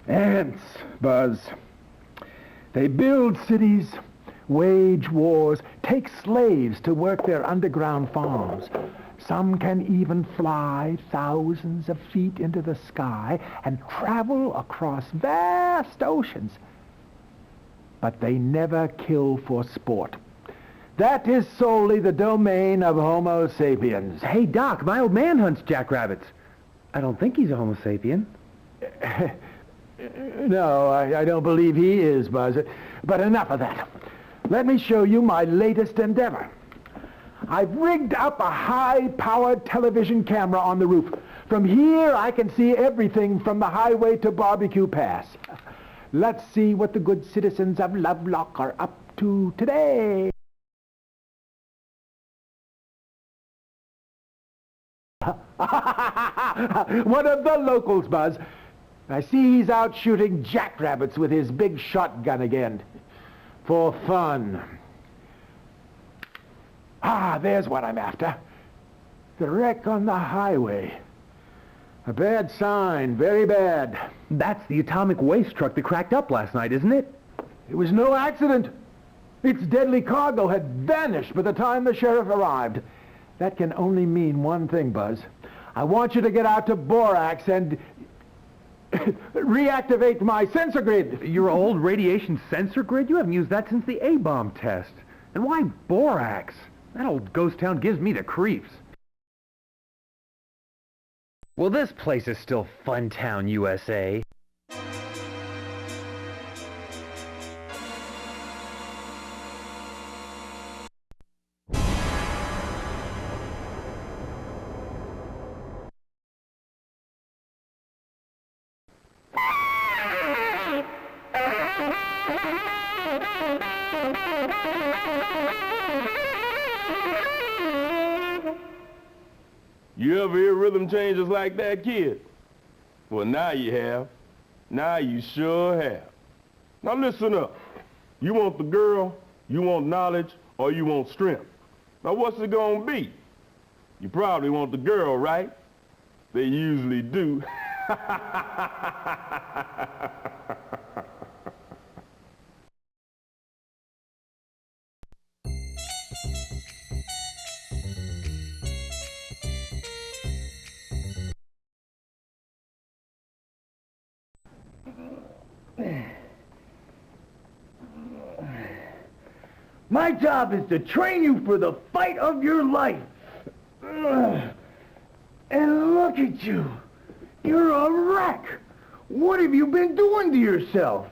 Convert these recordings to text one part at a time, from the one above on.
Ants, Buzz. They build cities, wage wars, take slaves to work their underground farms. Some can even fly thousands of feet into the sky and travel across vast oceans. But they never kill for sport. That is solely the domain of Homo sapiens. Hey, Doc, my old man hunts jackrabbits. I don't think he's a Homo sapien. No, I don't believe he is, Buzz. But enough of that. Let me show you my latest endeavor. I've rigged up a high-powered television camera on the roof. From here, I can see everything from the highway to Barbecue Pass. Let's see what the good citizens of Lovelock are up to today. One of the locals, Buzz. I see he's out shooting jackrabbits with his big shotgun again. For fun. Ah, there's what I'm after. The wreck on the highway. A bad sign, very bad. That's the atomic waste truck that cracked up last night, isn't it? It was no accident. Its deadly cargo had vanished by the time the sheriff arrived. That can only mean one thing, Buzz. I want you to get out to Borax and reactivate my sensor grid. Your old radiation sensor grid? You haven't used that since the A-bomb test. And why Borax? That old ghost town gives me the creeps. Well, this place is still Funtown, USA. You ever hear rhythm changes like that, kid? Well, now you have. Now you sure have. Now listen up. You want the girl, you want knowledge, or you want strength? Now what's it gonna be? You probably want the girl, right? They usually do. My job is to train you for the fight of your life. And look at you. You're a wreck. What have you been doing to yourself?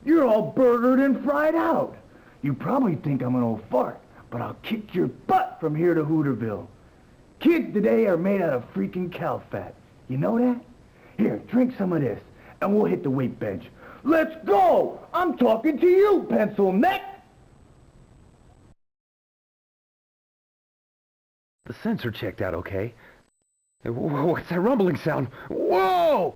You're all burgered and fried out. You probably think I'm an old fart, but I'll kick your butt from here to Hooterville. Kids today are made out of freaking cow fat. You know that? Here, drink some of this, and we'll hit the weight bench. Let's go! I'm talking to you, pencil neck! The sensor checked out okay. What's that rumbling sound? Whoa!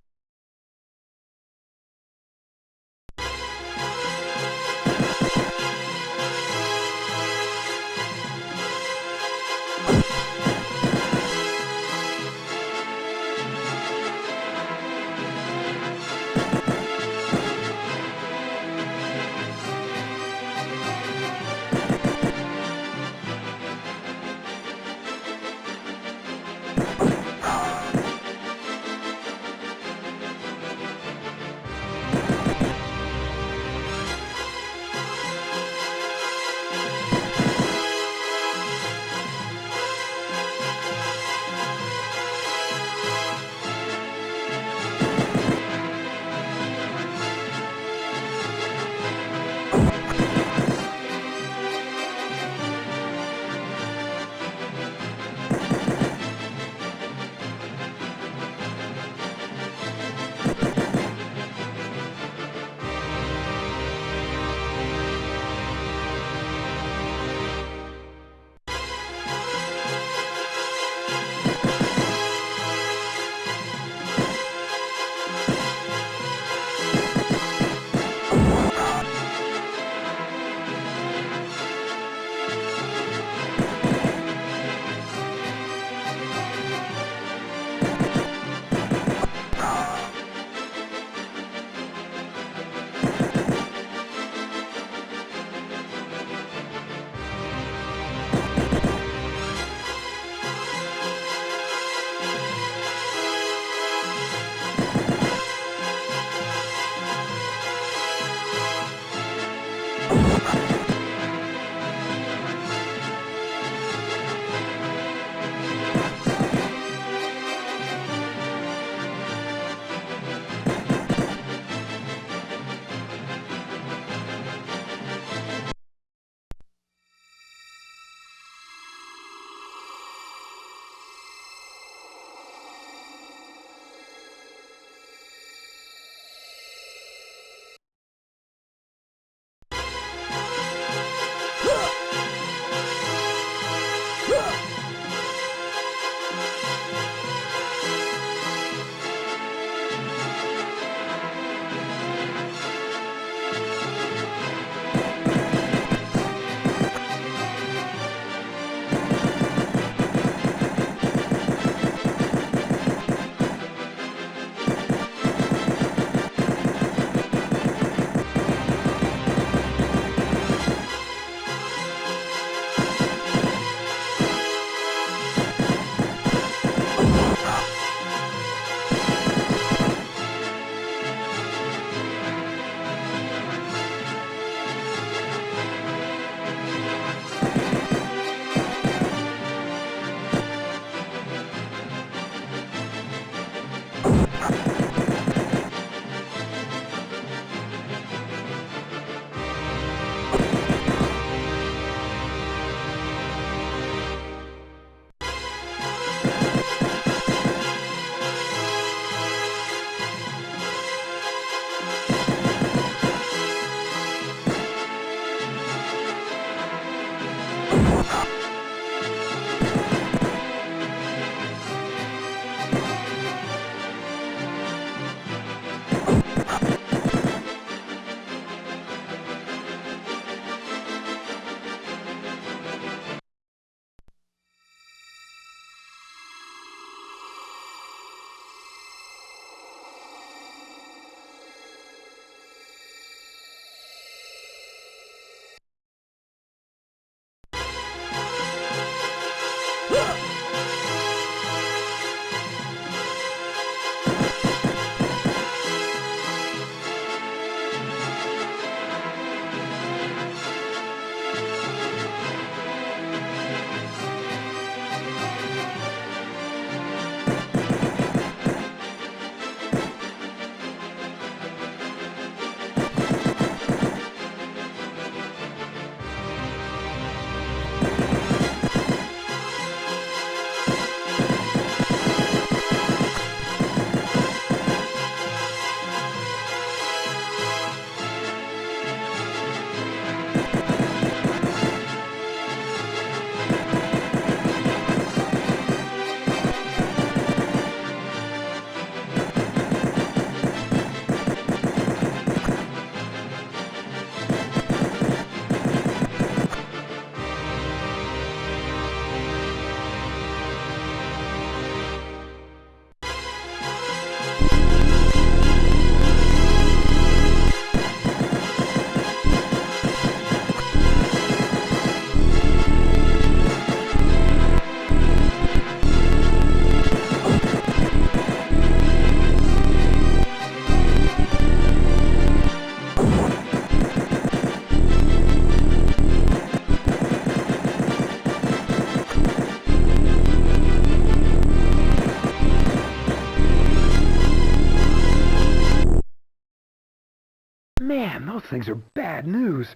Man, those things are bad news.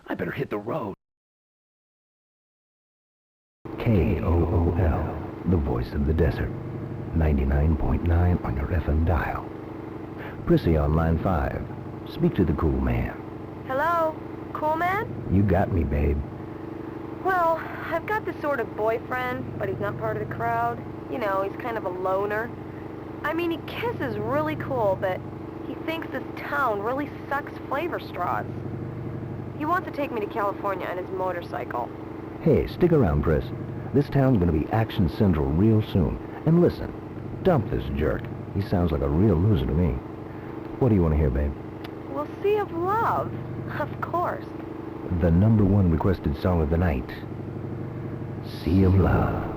I better hit the road. KOOL, the voice of the desert. 99.9 on your FM dial. Prissy on line 5. Speak to the cool man. Hello? Cool man? You got me, babe. Well, I've got this sort of boyfriend, but he's not part of the crowd. You know, he's kind of a loner. I mean, he kisses really cool, but he thinks this town really sucks flavor straws. He wants to take me to California on his motorcycle. Hey, stick around, Priss. This town's gonna be action central real soon. And listen, dump this jerk. He sounds like a real loser to me. What do you want to hear, babe? Well, Sea of Love, of course. The #1 requested song of the night. Sea of Love.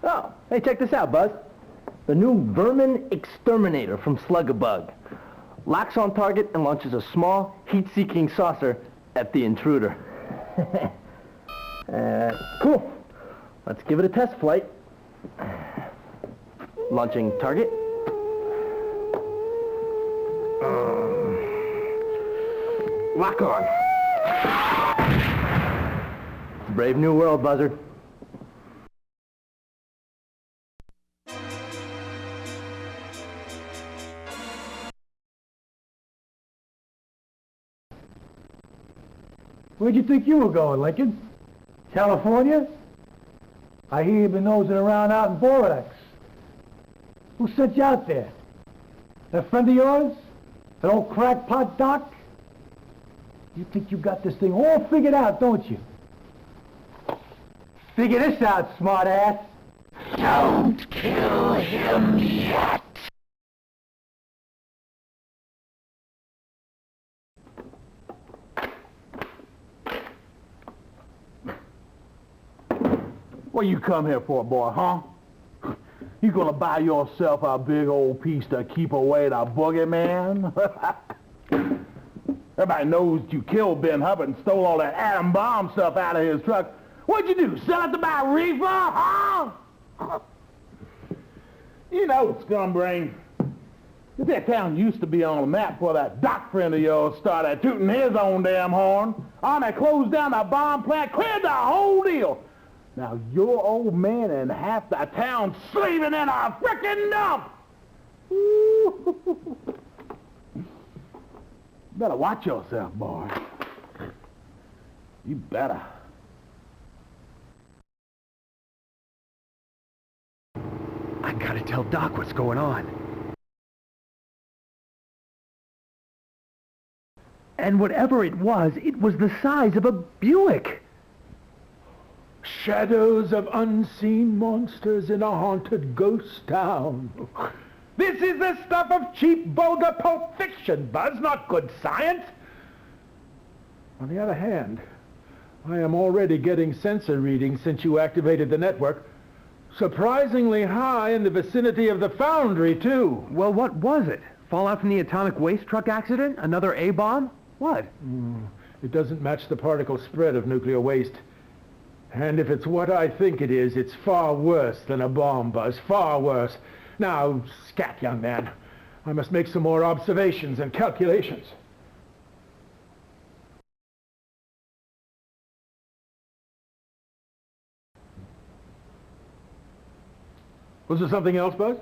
Oh, hey, check this out, Buzz. The new Vermin Exterminator from Slug-a-Bug. Locks on target and launches a small, heat-seeking saucer at the intruder. Cool. Let's give it a test flight. Launching target. Lock on. Brave new world, Buzzard. Where'd you think you were going, Lincoln? California? I hear you've been nosing around out in Borax. Who sent you out there? That friend of yours? That old crackpot Doc? You think you got this thing all figured out, don't you? Figure this out, smartass. Don't kill him yet. What you come here for, boy, huh? You gonna buy yourself a big old piece to keep away the boogeyman? Everybody knows you killed Ben Hubbard and stole all that atom bomb stuff out of his truck. What'd you do, sell it to buy reefer, huh? You know, Scumbrain, that town used to be on the map before that doc friend of yours started tooting his own damn horn. They closed down the bomb plant, cleared the whole deal. Now, your old man and half the town slaving in a frickin' dump! Better watch yourself, boy. You better. I gotta tell Doc what's going on. And whatever it was the size of a Buick. Shadows of unseen monsters in a haunted ghost town. This is the stuff of cheap, vulgar pulp fiction, Buzz, not good science. On the other hand, I am already getting sensor readings since you activated the network. Surprisingly high in the vicinity of the foundry, too. Well, what was it? Fallout from the atomic waste truck accident? Another A-bomb? What? It doesn't match the particle spread of nuclear waste. And if it's what I think it is, it's far worse than a bomb, Buzz, far worse. Now, scat, young man. I must make some more observations and calculations. Was there something else, Buzz?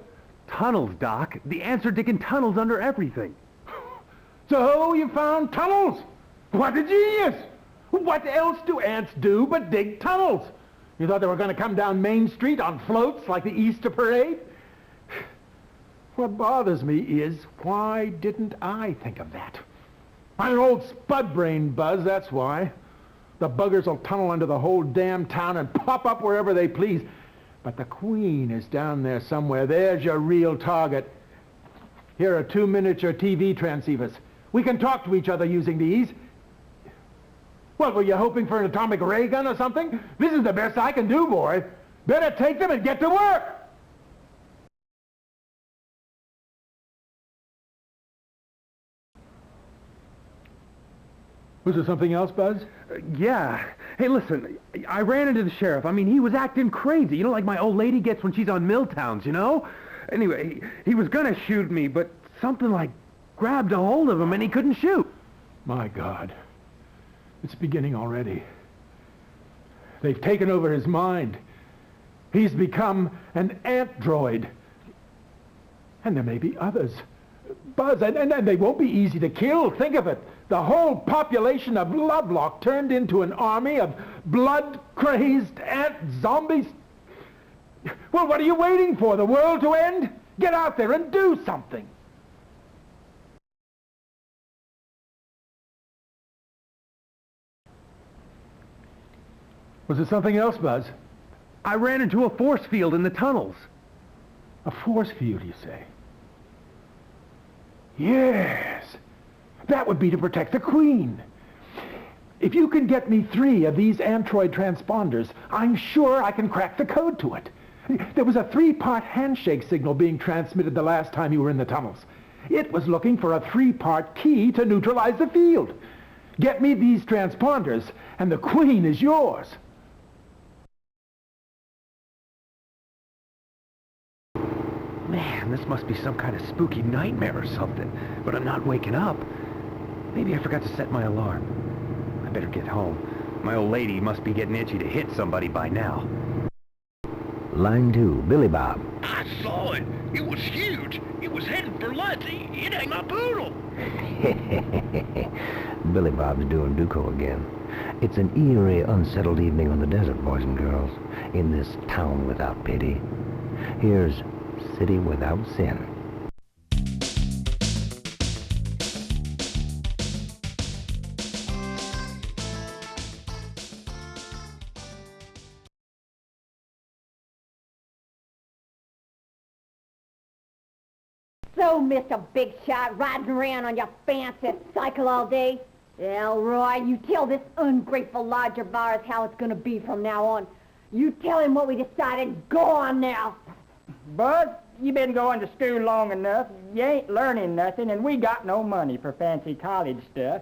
Tunnels, Doc. The answer dickin' tunnels under everything. So you found tunnels? What a genius! What else do ants do but dig tunnels? You thought they were going to come down Main Street on floats like the Easter parade? What bothers me is, why didn't I think of that? I'm an old spud brain, Buzz, that's why. The buggers will tunnel under the whole damn town and pop up wherever they please. But the Queen is down there somewhere. There's your real target. Here are 2 miniature TV transceivers. We can talk to each other using these. What, were you hoping for an atomic ray gun or something? This is the best I can do, boy. Better take them and get to work. Was there something else, Buzz? Yeah. Hey, listen, I ran into the sheriff. I mean, he was acting crazy. You know, like my old lady gets when she's on Milltowns, you know? Anyway, he was gonna shoot me, but something like grabbed a hold of him and he couldn't shoot. My God. It's beginning already. They've taken over his mind. He's become an ant droid. And there may be others. Buzz, and they won't be easy to kill. Think of it. The whole population of Lovelock turned into an army of blood-crazed ant zombies. Well, what are you waiting for? The world to end? Get out there and do something. Was there something else, Buzz? I ran into a force field in the tunnels. A force field, you say? Yes. That would be to protect the Queen. If you can get me 3 of these Android transponders, I'm sure I can crack the code to it. There was a 3-part handshake signal being transmitted the last time you were in the tunnels. It was looking for a 3-part key to neutralize the field. Get me these transponders, and the Queen is yours. Man, this must be some kind of spooky nightmare or something. But I'm not waking up. Maybe I forgot to set my alarm. I better get home. My old lady must be getting itchy to hit somebody by now. Line 2, Billy Bob. I saw it. It was huge. It was heading for lunch. It ain't my poodle. Billy Bob's doing Duco again. It's an eerie, unsettled evening on the desert, boys and girls, in this town without pity. Here's City Without Sin. So, Mr. Big Shot, riding around on your fancy cycle all day? Elroy, you tell this ungrateful lodger of ours how it's gonna be from now on. You tell him what we decided. Go on now. Bud, you been going to school long enough. You ain't learning nothing, and we got no money for fancy college stuff.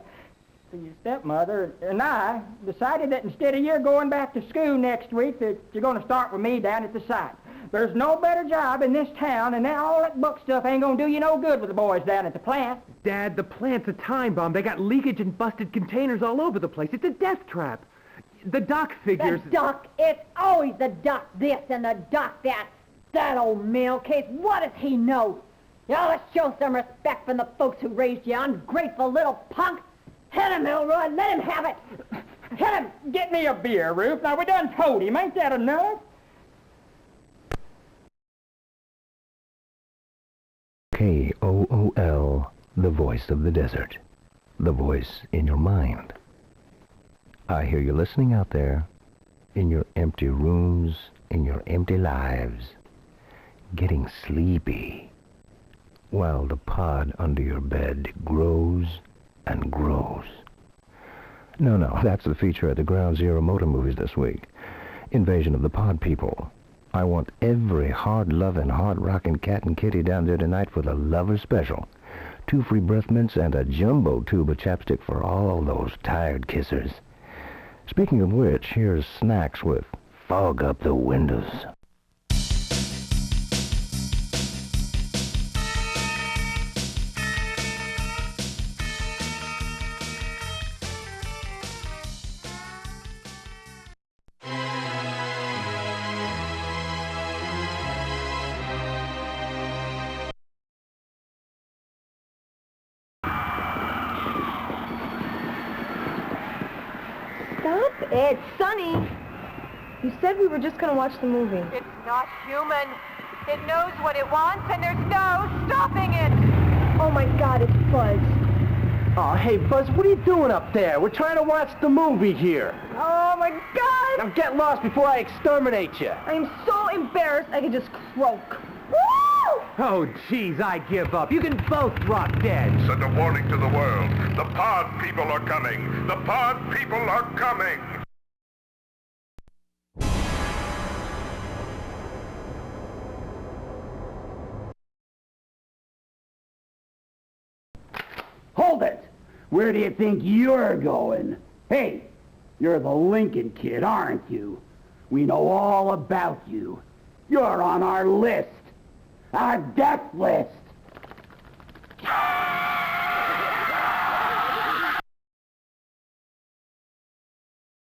So your stepmother and I decided that instead of you going back to school next week, that you're going to start with me down at the site. There's no better job in this town, and now all that book stuff ain't going to do you no good with the boys down at the plant. Dad, the plant's a time bomb. They got leakage and busted containers all over the place. It's a death trap. The doc figures... The doc, it's always the doc this and the doc that. That old mail case, what does he know? You ought to show some respect from the folks who raised you, ungrateful little punk. Hit him, Elroy, let him have it. Hit him. Get me a beer, Ruth. Now, we done told him. Ain't that enough? KOOL, the voice of the desert. The voice in your mind. I hear you listening out there, in your empty rooms, in your empty lives, getting sleepy, while the pod under your bed grows and grows. No, that's the feature at the Ground Zero Motor Movies this week. Invasion of the Pod People. I want every hard-loving, hard-rocking cat and kitty down there tonight for the Lover Special. 2 free breath mints and a jumbo tube of chapstick for all those tired kissers. Speaking of which, here's Snacks with Fog Up the Windows. Stop it, Sonny. You said we were just gonna watch the movie. It's not human. It knows what it wants, and there's no stopping it. Oh my God, it's Buzz. Oh, hey, Buzz, what are you doing up there? We're trying to watch the movie here. Oh my God! Now get lost before I exterminate you. I am so embarrassed I could just croak. Woo! Oh, jeez, I give up. You can both drop dead. Send a warning to the world. The pod people are coming. The pod people are coming. Hold it! Where do you think you're going? Hey, you're the Lincoln kid, aren't you? We know all about you. You're on our list. Our death list.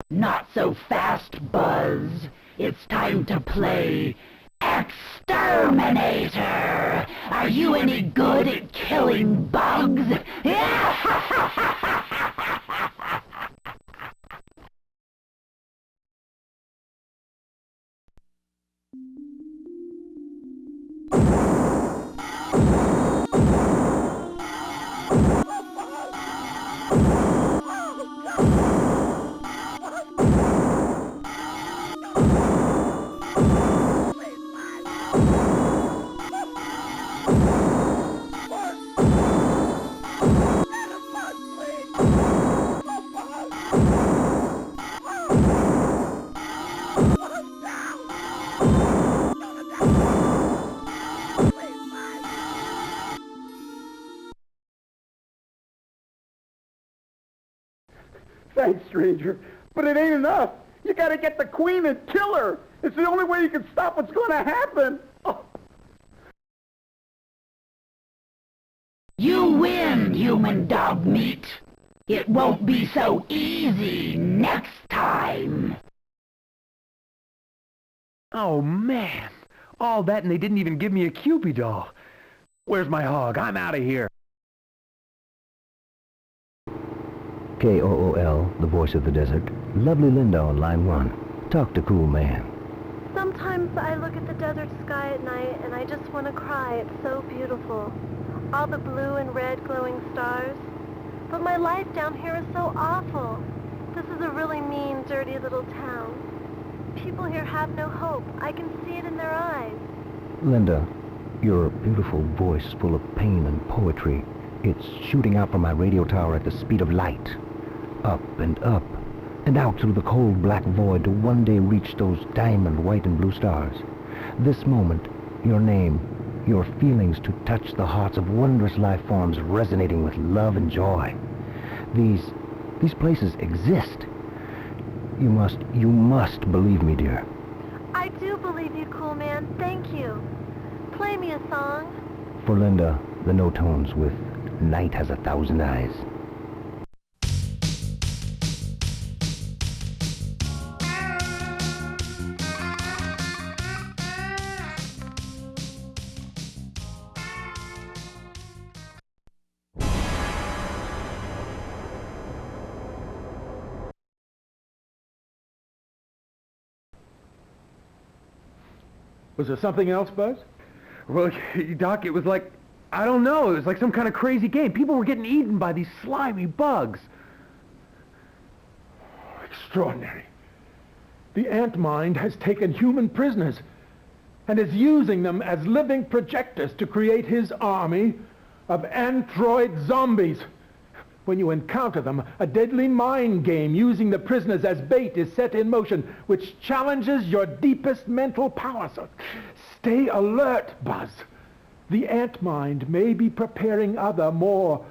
Not so fast, Buzz. It's time to play Exterminator. Are you any good at killing bugs? Thanks, stranger. But it ain't enough. You gotta get the queen and kill her. It's the only way you can stop what's gonna happen. Oh. You win, human dog meat. It won't be so easy next time. Oh, man. All that and they didn't even give me a Cupid doll. Where's my hog? I'm out of here. KOOL, the voice of the desert. Lovely Linda on line 1. Talk to Cool Man. Sometimes I look at the desert sky at night and I just want to cry. It's so beautiful. All the blue and red glowing stars. But my life down here is so awful. This is a really mean, dirty little town. People here have no hope. I can see it in their eyes. Linda, your beautiful voice full of pain and poetry. It's shooting out from my radio tower at the speed of light. Up, and out through the cold black void to one day reach those diamond white and blue stars. This moment, your name, your feelings to touch the hearts of wondrous life forms resonating with love and joy. These places exist. You must believe me, dear. I do believe you, cool man. Thank you. Play me a song. For Linda, the no tones with Night Has 1,000 Eyes. Was there something else, Buzz? Well, Doc, it was like, I don't know, it was like some kind of crazy game. People were getting eaten by these slimy bugs. Extraordinary. The ant mind has taken human prisoners and is using them as living projectors to create his army of android zombies. When you encounter them, a deadly mind game using the prisoners as bait is set in motion, which challenges your deepest mental power. So stay alert, Buzz. The ant mind may be preparing other, more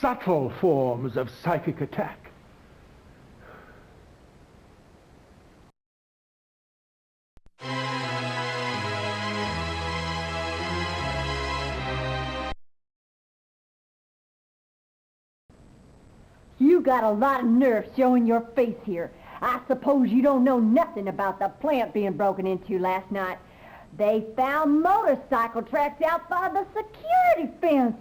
subtle forms of psychic attack. You got a lot of nerve showing your face here. I suppose you don't know nothing about the plant being broken into last night. They found motorcycle tracks out by the security fence.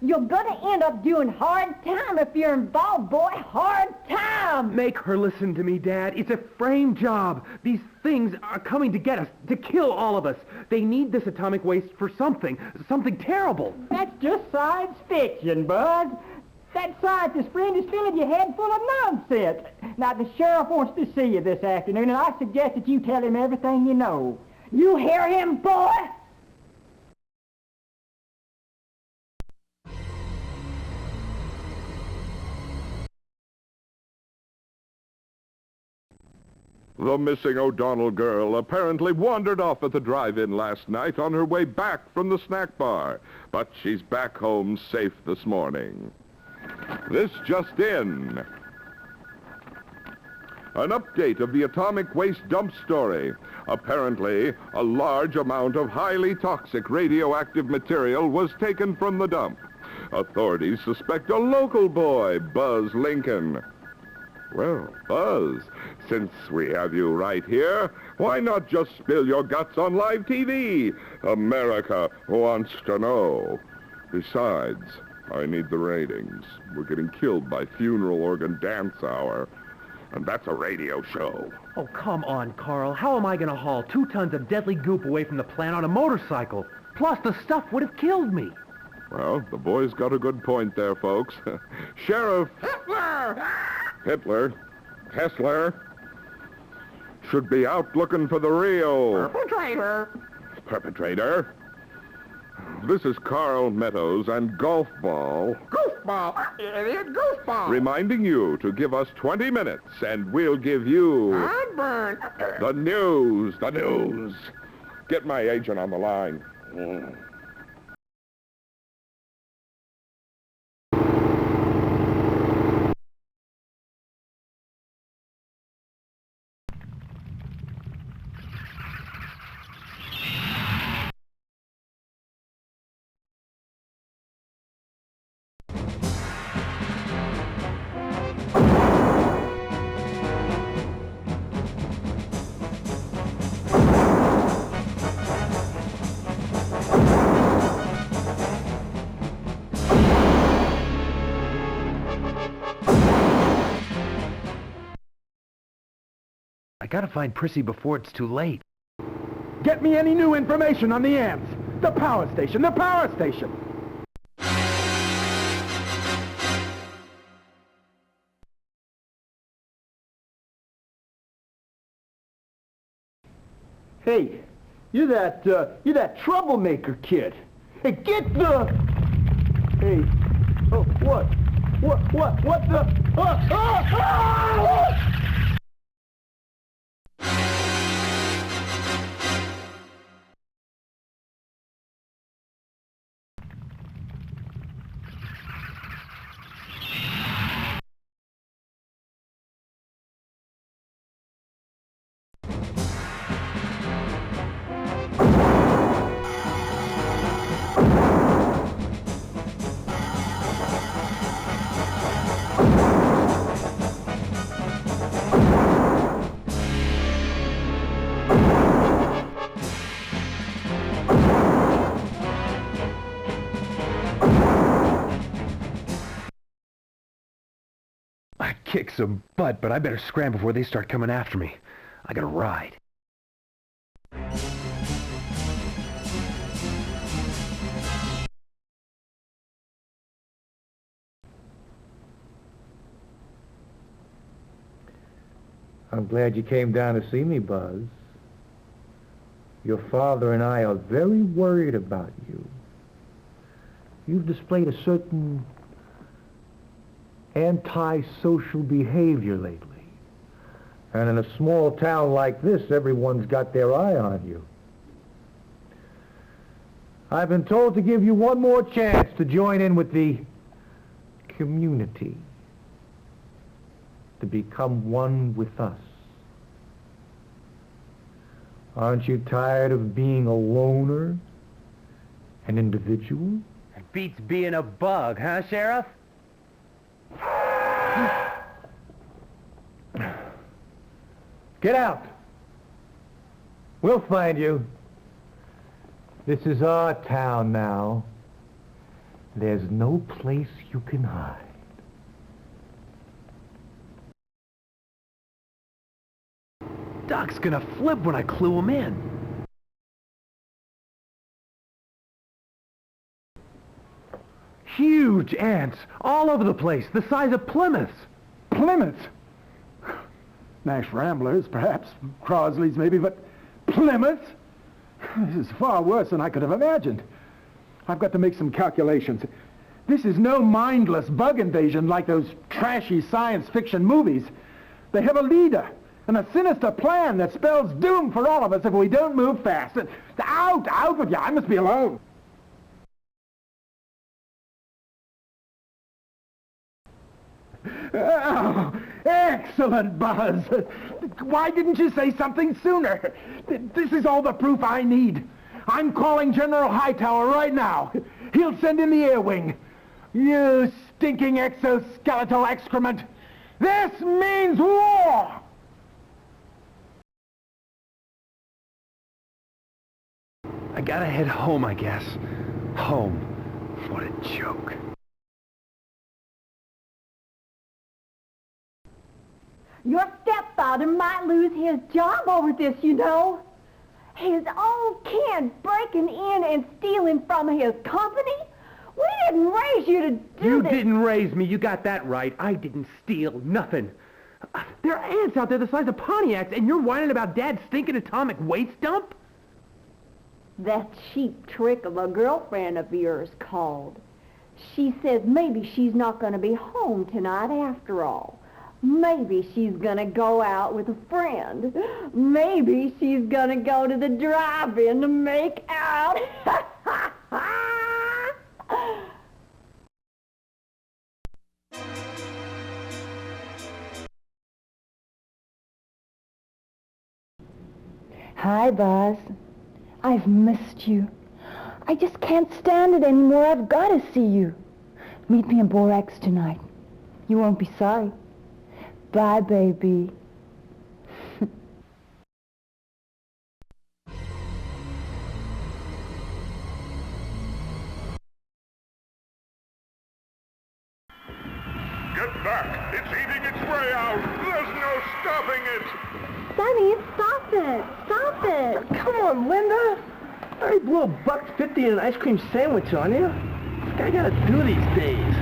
You're gonna end up doing hard time if you're involved, boy. Hard time! Make her listen to me, Dad. It's a frame job. These things are coming to get us, to kill all of us. They need this atomic waste for something terrible. That's just science fiction, Buzz. That scientist friend is filling your head full of nonsense. Now, the sheriff wants to see you this afternoon, and I suggest that you tell him everything you know. You hear him, boy? The missing O'Donnell girl apparently wandered off at the drive-in last night on her way back from the snack bar, but she's back home safe this morning. This just in. An update of the atomic waste dump story. Apparently, a large amount of highly toxic radioactive material was taken from the dump. Authorities suspect a local boy, Buzz Lincoln. Well, Buzz, since we have you right here, why not just spill your guts on live TV? America wants to know. Besides, I need the ratings. We're getting killed by funeral organ dance hour. And that's a radio show. Oh, come on, Carl. How am I going to haul 2 tons of deadly goop away from the plant on a motorcycle? Plus, the stuff would have killed me. Well, the boy's got a good point there, folks. Sheriff... Hitler, Hessler, should be out looking for the real... Perpetrator. This is Carl Meadows and Golf Ball. Goofball! Idiot goofball! Reminding you to give us 20 minutes, and we'll give you... Heartburn! The news! Get my agent on the line. I gotta find Prissy before it's too late. Get me any new information on the ants. The power station, the power station. Hey, you're that troublemaker kid. Hey, get the... Hey, oh, what the... I kick some butt, but I better scram before they start coming after me. I gotta ride. I'm glad you came down to see me, Buzz. Your father and I are very worried about you. You've displayed a certain anti-social behavior lately. And in a small town like this, everyone's got their eye on you. I've been told to give you one more chance to join in with the community, to become one with us. Aren't you tired of being a loner, an individual? It beats being a bug, huh, Sheriff? Get out! We'll find you. This is our town now. There's no place you can hide. Doc's gonna flip when I clue him in. Huge ants, all over the place, the size of Plymouths. Plymouth? Nash Ramblers, perhaps. Crosley's maybe, but Plymouth? This is far worse than I could have imagined. I've got to make some calculations. This is no mindless bug invasion like those trashy science fiction movies. They have a leader and a sinister plan that spells doom for all of us if we don't move fast. Out with you. I must be alone. Oh, excellent, Buzz. Why didn't you say something sooner? This is all the proof I need. I'm calling General Hightower right now. He'll send in the air wing. You stinking exoskeletal excrement. This means war! I gotta head home, I guess. Home. What a joke. Your stepfather might lose his job over this, you know. His own kid breaking in and stealing from his company? We didn't raise you to do this. You didn't raise me. You got that right. I didn't steal nothing. There are ants out there the size of Pontiacs, and you're whining about Dad's stinking atomic waste dump? That cheap trick of a girlfriend of yours called. She says maybe she's not going to be home tonight after all. Maybe she's going to go out with a friend. Maybe she's going to go to the drive-in to make out. Hi, Buzz. I've missed you. I just can't stand it anymore. I've got to see you. Meet me in Borax tonight. You won't be sorry. Bye, baby. Get back! It's eating its way out! There's no stopping it! Sonny, stop it! Stop it! Come on, Linda. I already blew $1.50 and an ice cream sandwich on you. What I gotta do these days?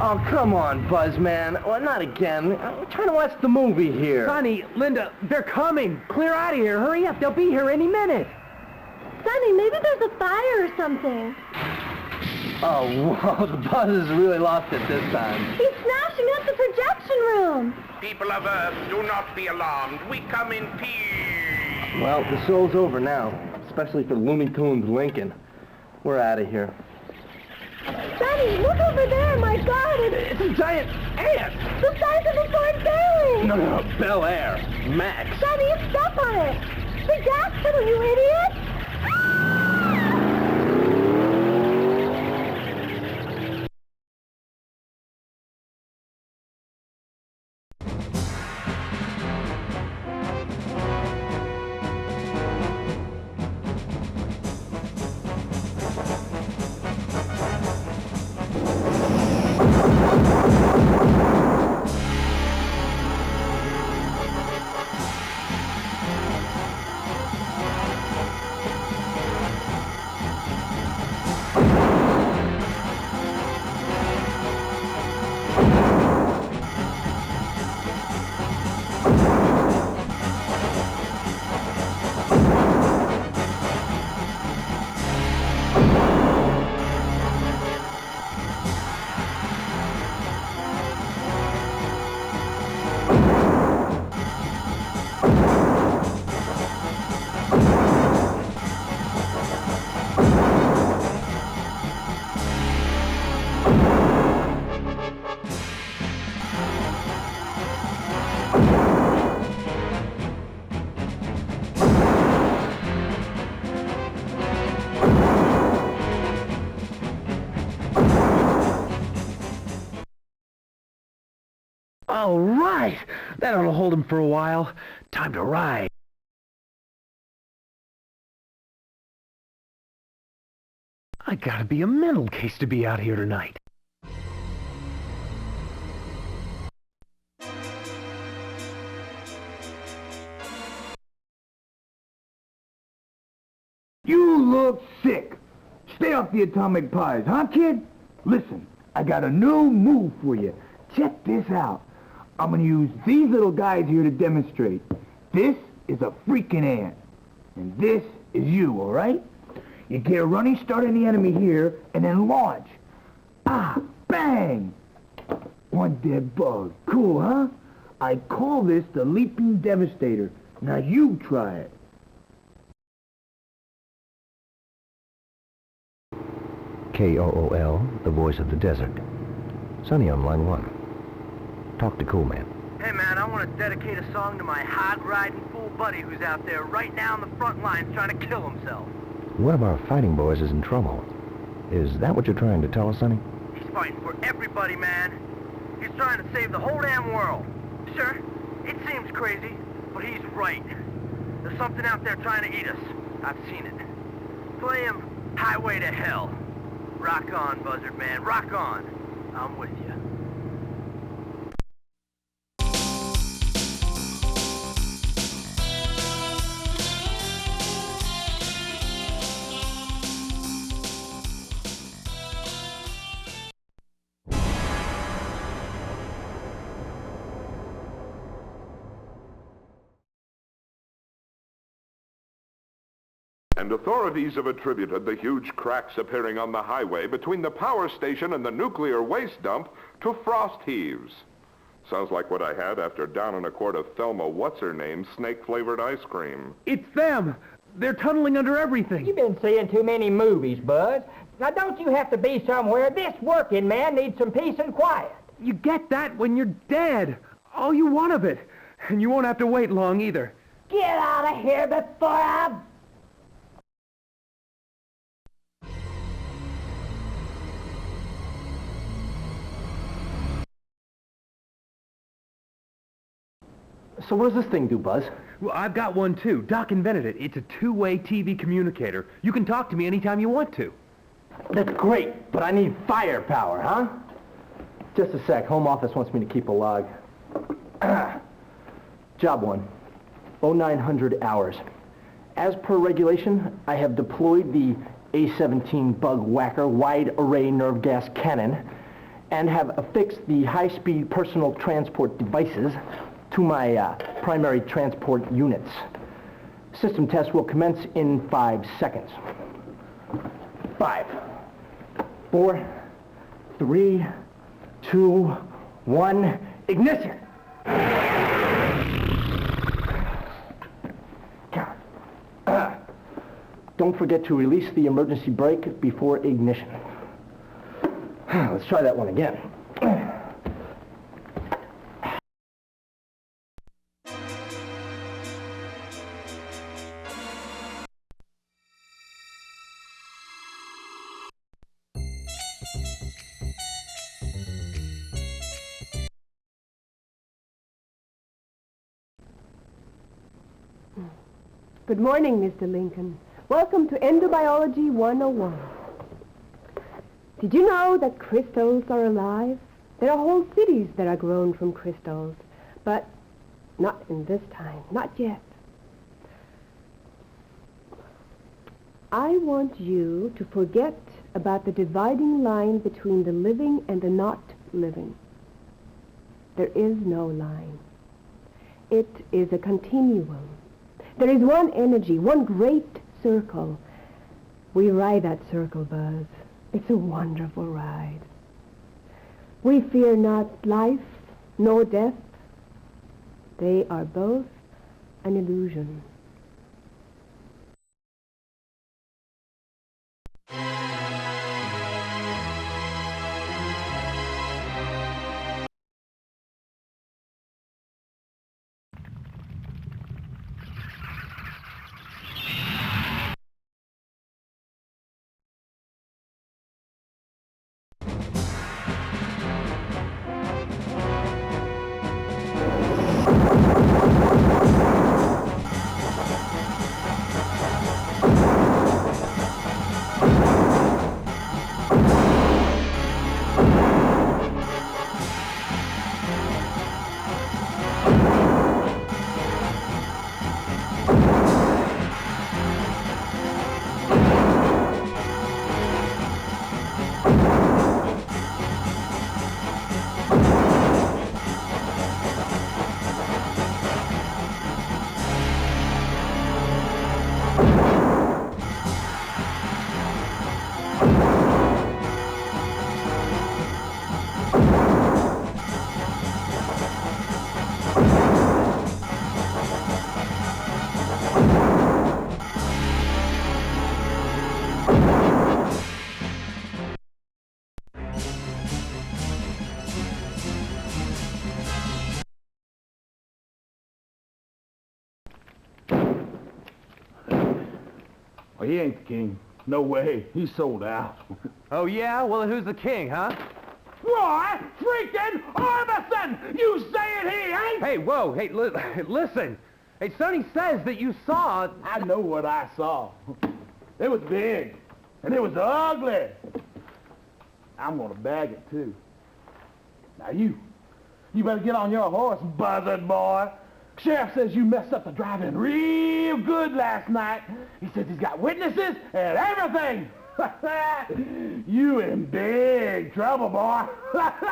Oh, come on, Buzzman. Well, not again. We're trying to watch the movie here. Sonny, Linda, they're coming. Clear out of here. Hurry up. They'll be here any minute. Sonny, maybe there's a fire or something. Oh, wow, the Buzz has really lost it this time. He's smashing up the projection room. People of Earth, do not be alarmed. We come in peace. Well, the show's over now, especially for Looney Tunes Lincoln. We're out of here. Sonny, look over there, my God! It's a giant ant! The size of a Ford Berry! No, Bel Air. Max. Sonny, you step on it! The gas pedal, you idiot! All right. That ought to hold him for a while. Time to ride. I gotta be a mental case to be out here tonight. You look sick. Stay off the atomic pies, huh, kid? Listen, I got a new move for you. Check this out. I'm gonna use these little guys here to demonstrate. This is a freaking ant. And this is you, all right? You get a running start on the enemy here, and then launch. Ah, bang! One dead bug. Cool, huh? I call this the leaping devastator. Now you try it. KOOL, the voice of the desert. Sonny on line 1. Talk to Cool Man. Hey man, I want to dedicate a song to my hog-riding fool buddy who's out there right now on the front lines trying to kill himself. One of our fighting boys is in trouble. Is that what you're trying to tell us, Sonny? He's fighting for everybody, man. He's trying to save the whole damn world. Sure, it seems crazy, but he's right. There's something out there trying to eat us. I've seen it. Play him Highway to Hell. Rock on, Buzzard Man, rock on. I'm with you. And authorities have attributed the huge cracks appearing on the highway between the power station and the nuclear waste dump to frost heaves. Sounds like what I had after downing a quart of Thelma What's-Her-Name snake-flavored ice cream. It's them! They're tunneling under everything! You've been seeing too many movies, Buzz. Now, don't you have to be somewhere? This working man needs some peace and quiet. You get that when you're dead. All you want of it. And you won't have to wait long either. Get out of here before I... So what does this thing do, Buzz? Well, I've got one too. Doc invented it. It's a two-way TV communicator. You can talk to me anytime you want to. That's great, but I need firepower, huh? Just a sec. Home office wants me to keep a log. Job 1. 0900 hours. As per regulation, I have deployed the A-17 Bug Whacker Wide Array Nerve Gas Cannon and have affixed the high-speed personal transport devices to my primary transport units. System test will commence in 5 seconds. 5, 4, 3, 2, 1, ignition! Don't forget to release the emergency brake before ignition. Let's try that one again. Good morning, Mr. Lincoln. Welcome to Endobiology 101. Did you know that crystals are alive? There are whole cities that are grown from crystals, but not in this time, not yet. I want you to forget about the dividing line between the living and the not living. There is no line. It is a continuum. There is one energy, one great circle. We ride that circle, Buzz. It's a wonderful ride. We fear not life nor death. They are both an illusion. Oh, he ain't the king. No way. He's sold out. Oh, yeah? Well, who's the king, huh? Why, freaking Orbison! You saying he ain't? Hey, whoa, hey, listen. Hey, Sonny says that you saw... I know what I saw. It was big, and it was ugly. I'm gonna bag it, too. Now you better get on your horse, buzzard boy. Sheriff says you messed up the driving real good last night. He says he's got witnesses and everything. You in big trouble, boy. Rock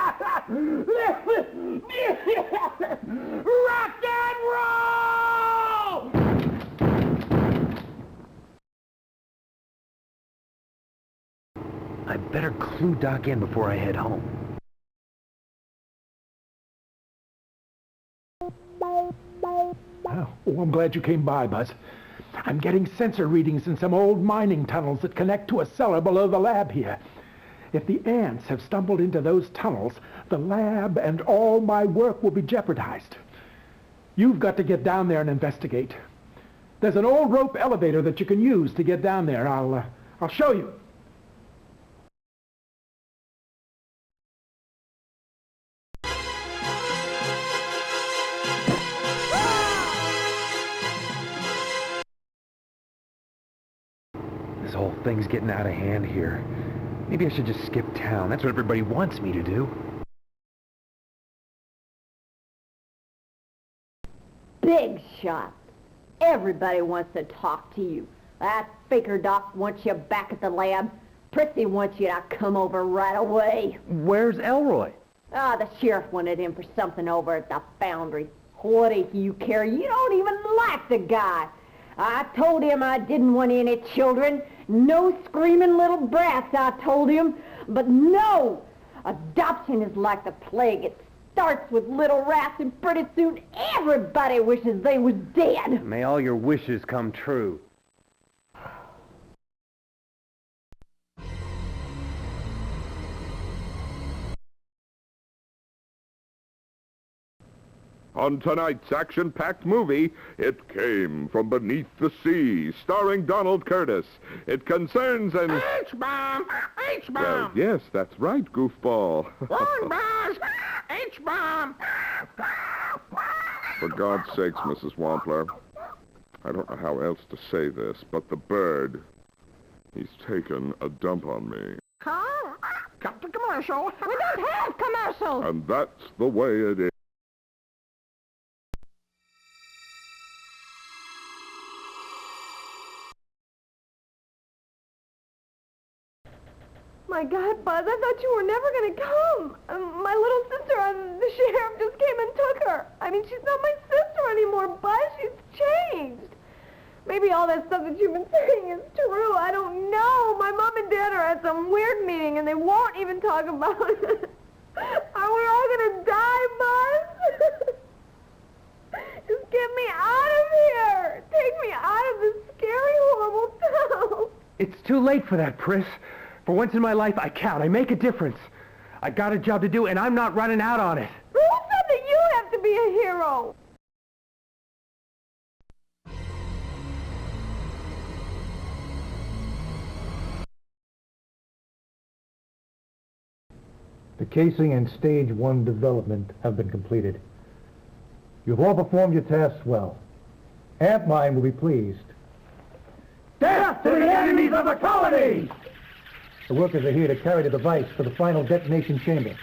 and roll! I better clue Doc in before I head home. Oh, I'm glad you came by, Buzz. I'm getting sensor readings in some old mining tunnels that connect to a cellar below the lab here. If the ants have stumbled into those tunnels, the lab and all my work will be jeopardized. You've got to get down there and investigate. There's an old rope elevator that you can use to get down there. I'll show you. This whole thing's getting out of hand here. Maybe I should just skip town. That's what everybody wants me to do. Big shot. Everybody wants to talk to you. That faker doc wants you back at the lab. Prissy wants you to come over right away. Where's Elroy? The sheriff wanted him for something over at the foundry. What do you care? You don't even like the guy. I told him I didn't want any children. No screaming little brats, I told him. But no! Adoption is like the plague. It starts with little rats, and pretty soon everybody wishes they was dead. May all your wishes come true. On tonight's action-packed movie, It Came From Beneath the Sea, starring Donald Curtis. It concerns an... H-bomb! H-bomb! Well, yes, that's right, goofball. Lawn bombs! H-bomb! For God's sakes, Mrs. Wampler, I don't know how else to say this, but the bird, he's taken a dump on me. Huh? Cut the commercial. We don't have commercials. And that's the way it is. My God, Buzz, I thought you were never going to come. My little sister, the sheriff just came and took her. I mean, she's not my sister anymore, Buzz. She's changed. Maybe all that stuff that you've been saying is true. I don't know. My mom and dad are at some weird meeting, and they won't even talk about it. Are we all going to die, Buzz? Just get me out of here. Take me out of this scary, horrible town. It's too late for that, Priss. For once in my life, I count. I make a difference. I got a job to do, and I'm not running out on it. Who said that you have to be a hero? The casing and stage 1 development have been completed. You've all performed your tasks well. Antmine will be pleased. Death to the enemies of the colony! The workers are here to carry the device to the final detonation chamber.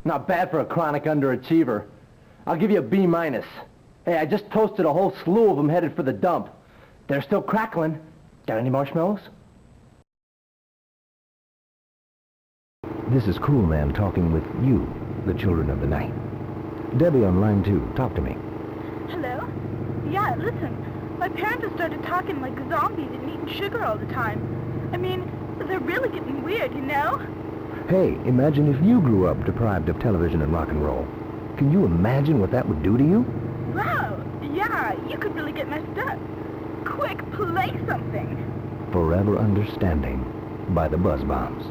Not bad for a chronic underachiever. I'll give you a B minus. Hey, I just toasted a whole slew of them headed for the dump. They're still crackling. Got any marshmallows? This is Cool Man talking with you, the children of the night. Debbie on line 2, talk to me. Hello? Yeah, listen. My parents have started talking like zombies and eating sugar all the time. I mean, they're really getting weird, you know? Hey, imagine if you grew up deprived of television and rock and roll. Can you imagine what that would do to you? Wow, yeah, you could really get messed up. Quick, play something. Forever Understanding by the Buzz Bombs.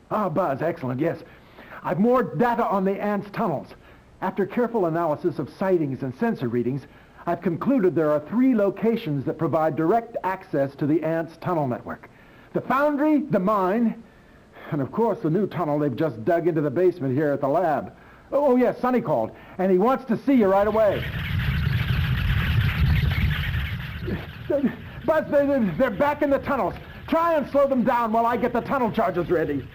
Ah, Buzz, excellent, yes. I've more data on the ants' tunnels. After careful analysis of sightings and sensor readings, I've concluded there are 3 locations that provide direct access to the ants' tunnel network. The foundry, the mine, and of course the new tunnel they've just dug into the basement here at the lab. Oh yes, Sonny called, and he wants to see you right away. Buzz, they're back in the tunnels. Try and slow them down while I get the tunnel charges ready.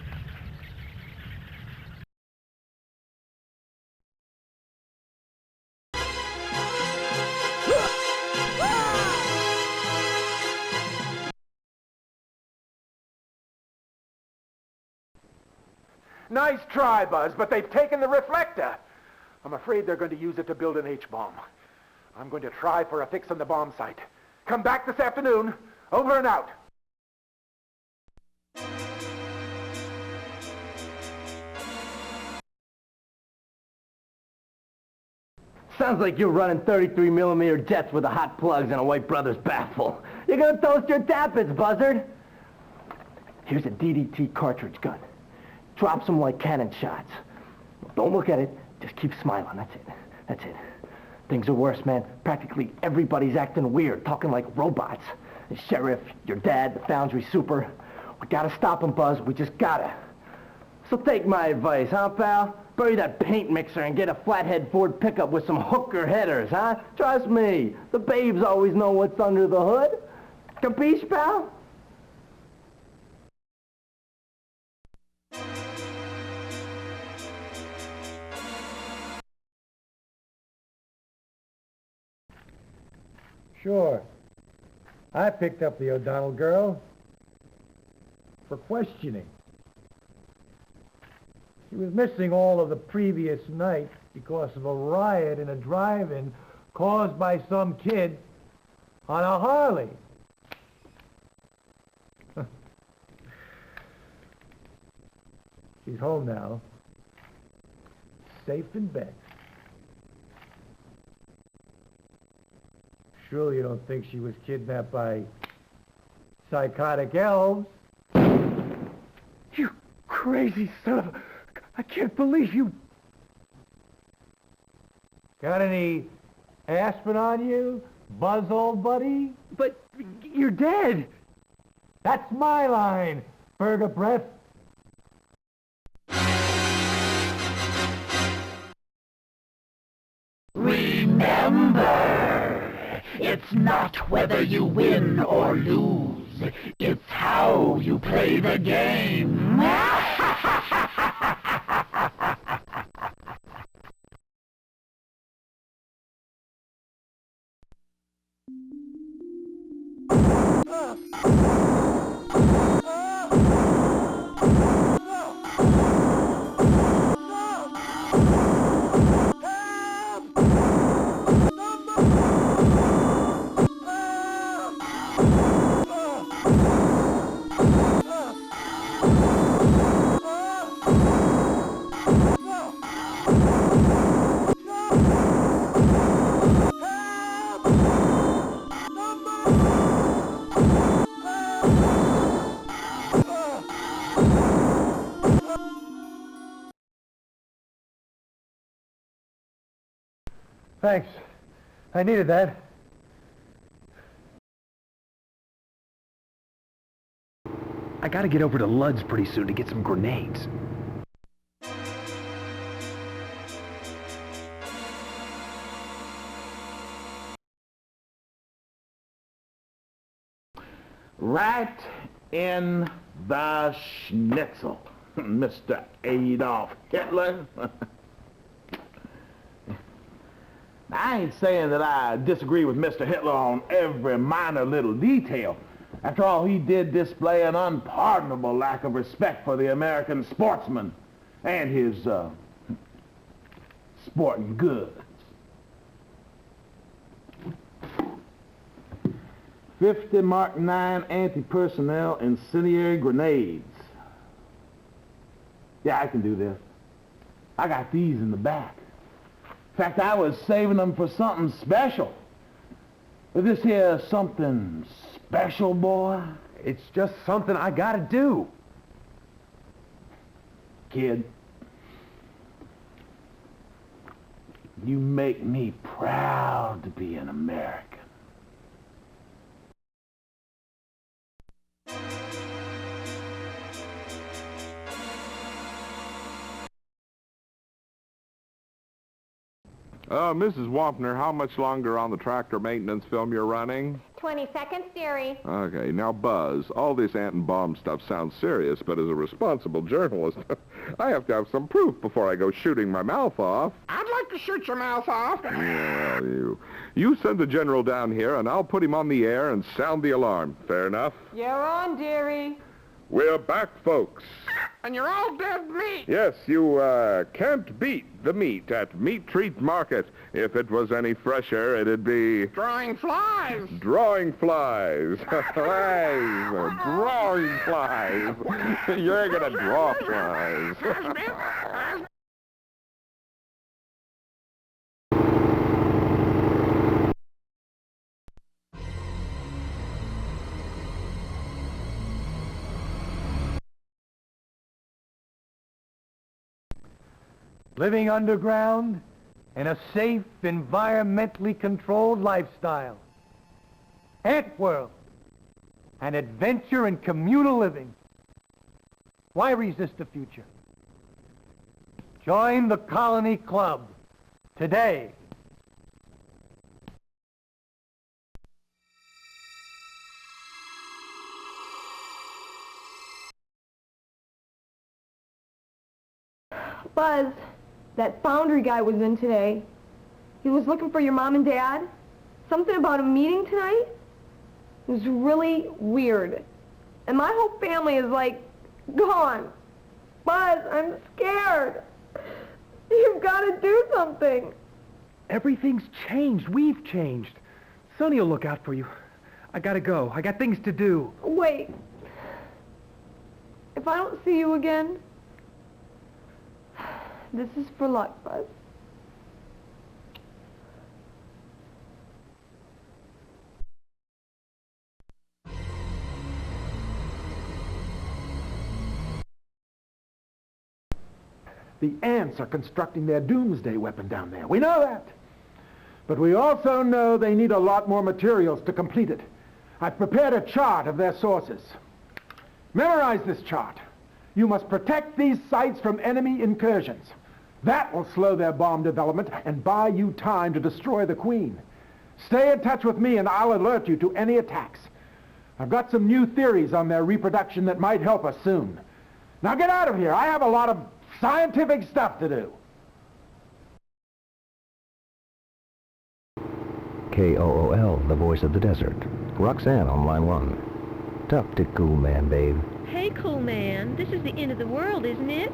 Nice try, Buzz, but they've taken the reflector. I'm afraid they're going to use it to build an H-bomb. I'm going to try for a fix on the bomb site. Come back this afternoon. Over and out. Sounds like you're running 33mm jets with the hot plugs and a White Brothers baffle. You're gonna toast your tappets, buzzard. Here's a DDT cartridge gun. Drops them like cannon shots. Don't look at it, just keep smiling, that's it. That's it. Things are worse, man. Practically everybody's acting weird, talking like robots. The sheriff, your dad, the foundry super. We gotta stop them, Buzz, we just gotta. So take my advice, huh, pal? Bury that paint mixer and get a flathead Ford pickup with some hooker headers, huh? Trust me, the babes always know what's under the hood. Capiche, pal? Sure. I picked up the O'Donnell girl for questioning. She was missing all of the previous night because of a riot in a drive-in caused by some kid on a Harley. She's home now, safe in bed. Surely you don't think she was kidnapped by psychotic elves? You crazy son of a... I can't believe you... Got any aspirin on you, Buzz, old buddy? But you're dead. That's my line, Burger Breath. Remember, it's not whether you win or lose, it's how you play the game. Thanks. I needed that. gotta get over to Ludd's pretty soon to get some grenades. Right in the schnitzel, Mr. Adolf Hitler. I ain't saying that I disagree with Mr. Hitler on every minor little detail. After all, he did display an unpardonable lack of respect for the American sportsman and his sporting goods. 50 Mark 9 anti-personnel incendiary grenades. Yeah, I can do this. I got these in the back. In fact, I was saving them for something special. Is this here something special, boy? It's just something I gotta do. Kid, you make me proud to be an American. Mrs. Wampner, how much longer on the tractor maintenance film you're running? 20 seconds, dearie. Okay, now Buzz, all this ant and bomb stuff sounds serious, but as a responsible journalist, I have to have some proof before I go shooting my mouth off. I'd like to shoot your mouth off. Yeah, you send the general down here, and I'll put him on the air and sound the alarm. Fair enough? You're on, dearie. We're back, folks. And you're all dead meat. Yes, you can't beat the meat at Meat Treat Market. If it was any fresher, it'd be... Drawing flies. Drawing flies. Drawing flies. You're gonna draw flies. Living underground in a safe, environmentally controlled lifestyle. Ant World, an adventure in communal living. Why resist the future? Join the Colony Club today. Buzz, that foundry guy was in today. He was looking for your mom and dad. Something about a meeting tonight. It was really weird. And my whole family is like, gone. Buzz, I'm scared. You've got to do something. Everything's changed. We've changed. Sonny will look out for you. I gotta go. I got things to do. Wait. If I don't see you again, this is for luck, Buzz. The ants are constructing their Doomsday weapon down there. We know that. But we also know they need a lot more materials to complete it. I've prepared a chart of their sources. Memorize this chart. You must protect these sites from enemy incursions. That will slow their bomb development and buy you time to destroy the Queen. Stay in touch with me and I'll alert you to any attacks. I've got some new theories on their reproduction that might help us soon. Now get out of here. I have a lot of scientific stuff to do. KOOL, the voice of the desert. Roxanne on line 1. Tough to cool man, babe. Hey, cool man. This is the end of the world, isn't it?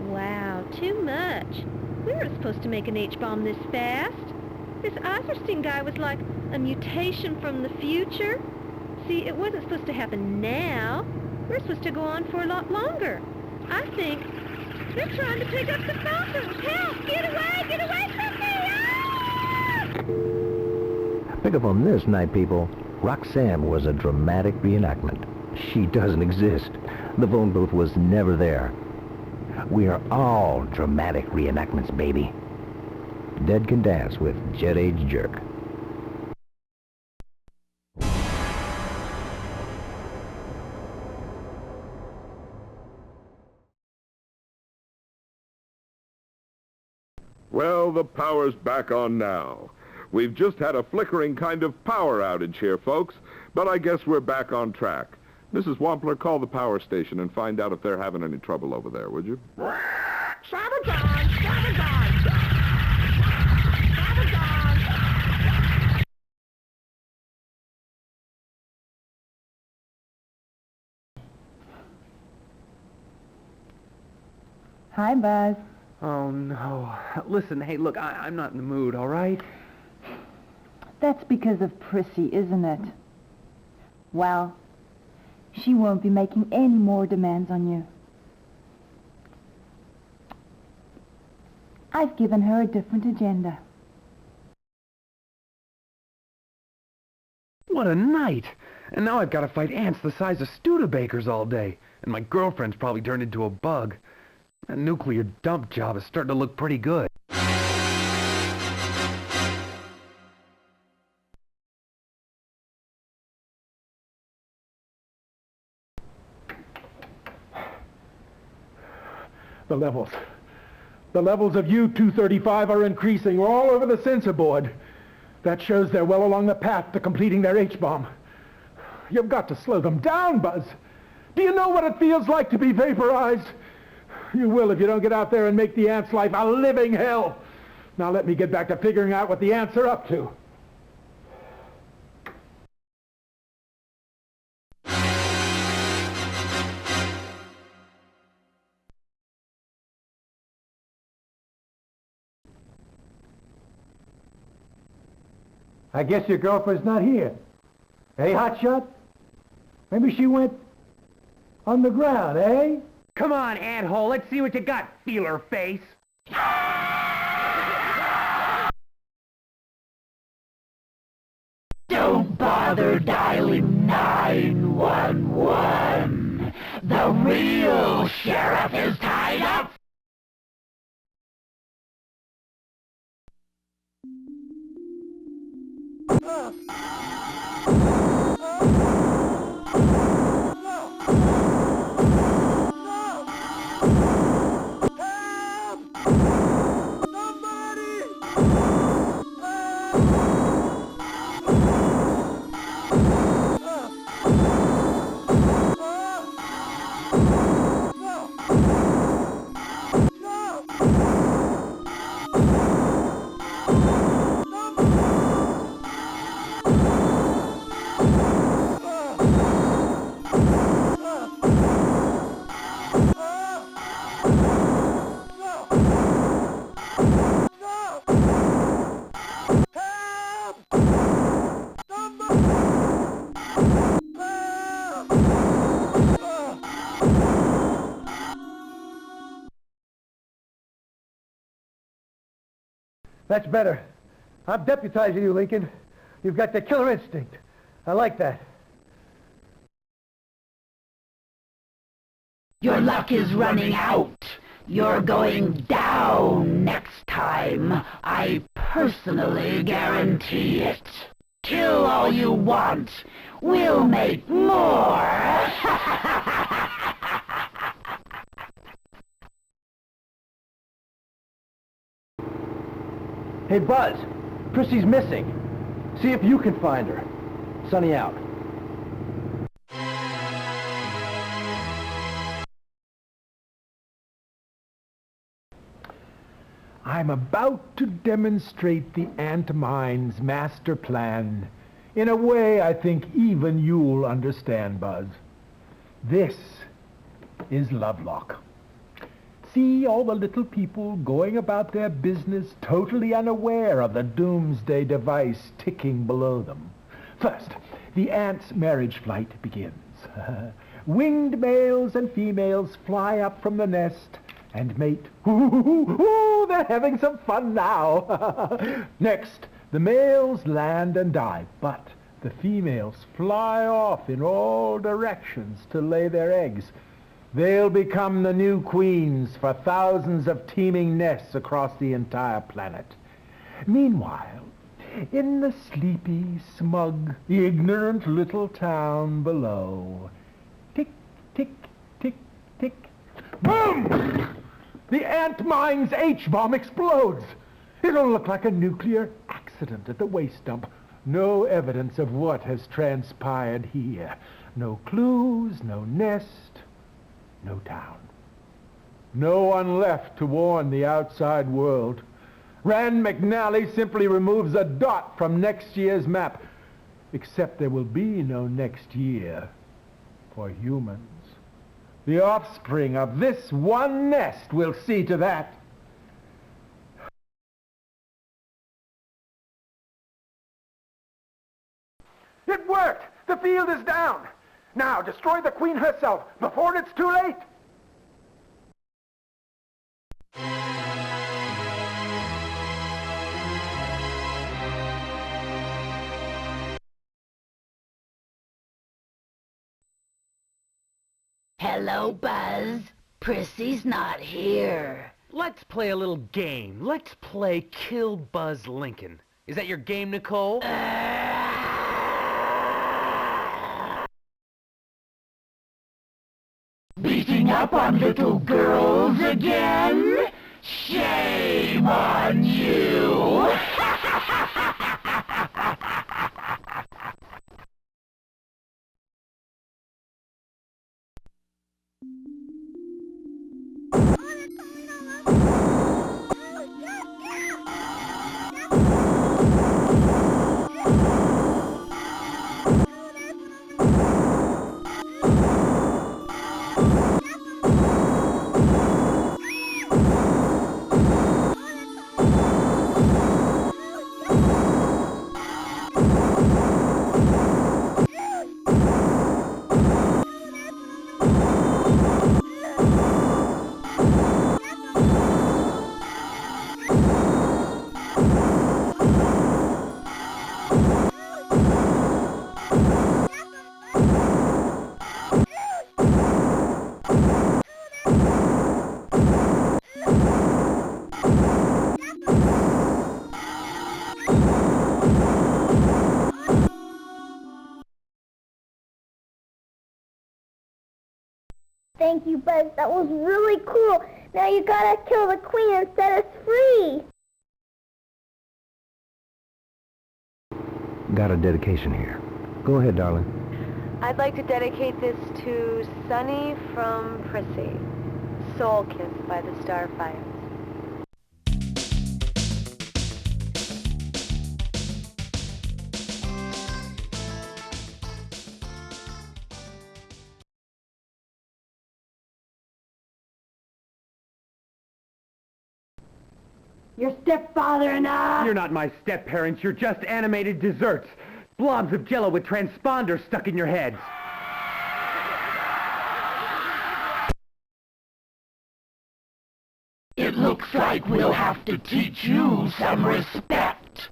Wow, too much. We weren't supposed to make an H-bomb this fast. This Eiserstein guy was like a mutation from the future. See, it wasn't supposed to happen now. We're supposed to go on for a lot longer. I think they're trying to pick up the Falcons. Help! Get away from me! Ah! Pick up on this, night people. Roxanne was a dramatic reenactment. She doesn't exist. The phone booth was never there. We are all dramatic reenactments, baby. Dead Can Dance with Jet Age Jerk. Well, the power's back on now. We've just had a flickering kind of power outage here, folks, but I guess we're back on track. Mrs. Wampler, call the power station and find out if they're having any trouble over there, would you? Sabotage! Sabotage! Sabotage! Hi, Buzz. Oh, no. Listen, hey, look, I'm not in the mood, all right? That's because of Prissy, isn't it? Well, she won't be making any more demands on you. I've given her a different agenda. What a night! And now I've got to fight ants the size of Studebakers all day. And my girlfriend's probably turned into a bug. That nuclear dump job is starting to look pretty good. The levels of U-235 are increasing all over the sensor board. That shows they're well along the path to completing their H-bomb. You've got to slow them down, Buzz. Do you know what it feels like to be vaporized? You will if you don't get out there and make the ants' life a living hell. Now let me get back to figuring out what the ants are up to. I guess your girlfriend's not here. Hey, hotshot? Maybe she went underground, eh? Come on, anthole, let's see what you got, feeler face. Don't bother dialing 911. The real sheriff is tied up. That's better. I'm deputizing you, Lincoln. You've got the killer instinct. I like that. Your luck is running out. You're going down next time. I personally guarantee it. Kill all you want. We'll make more. Hey, Buzz, Prissy's missing. See if you can find her. Sunny out. I'm about to demonstrate the ant mind's master plan in a way I think even you'll understand, Buzz. This is Lovelock. See all the little people going about their business totally unaware of the Doomsday device ticking below them. First, the ant's marriage flight begins. Winged males and females fly up from the nest and mate. Ooh, they're having some fun now. Next, the males land and dive, but the females fly off in all directions to lay their eggs. They'll become the new queens for thousands of teeming nests across the entire planet. Meanwhile, in the sleepy, smug, ignorant little town below, tick, tick, tick, tick, boom! The ant mine's H-bomb explodes. It'll look like a nuclear accident at the waste dump. No evidence of what has transpired here. No clues, no nest, no town. No one left to warn the outside world. Rand McNally simply removes a dot from next year's map. Except there will be no next year for humans. The offspring of this one nest will see to that. It worked! The field is down! Now, destroy the Queen herself before it's too late! Hello, Buzz. Prissy's not here. Let's play a little game. Let's play Kill Buzz Lincoln. Is that your game, Nicole? Beating up on little girls again? Shame on you! Thank you, Buzz. That was really cool. Now you gotta kill the queen and set us free. Got a dedication here. Go ahead, darling. I'd like to dedicate this to Sunny from Prissy. Soul Kiss by the Starfires. Your stepfather and I... You're not my step-parents, you're just animated desserts. Blobs of jello with transponders stuck in your heads. It looks like we'll have to teach you some respect.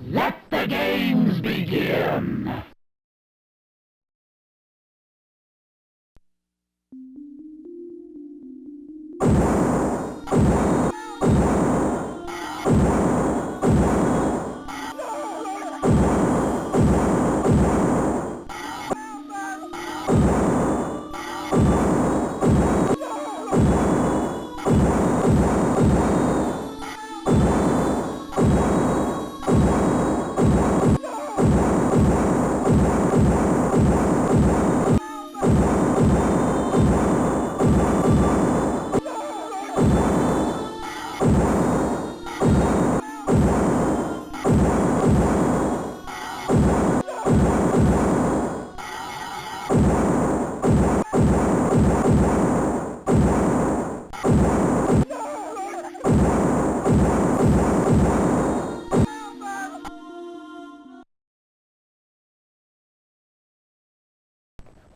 Let the games begin.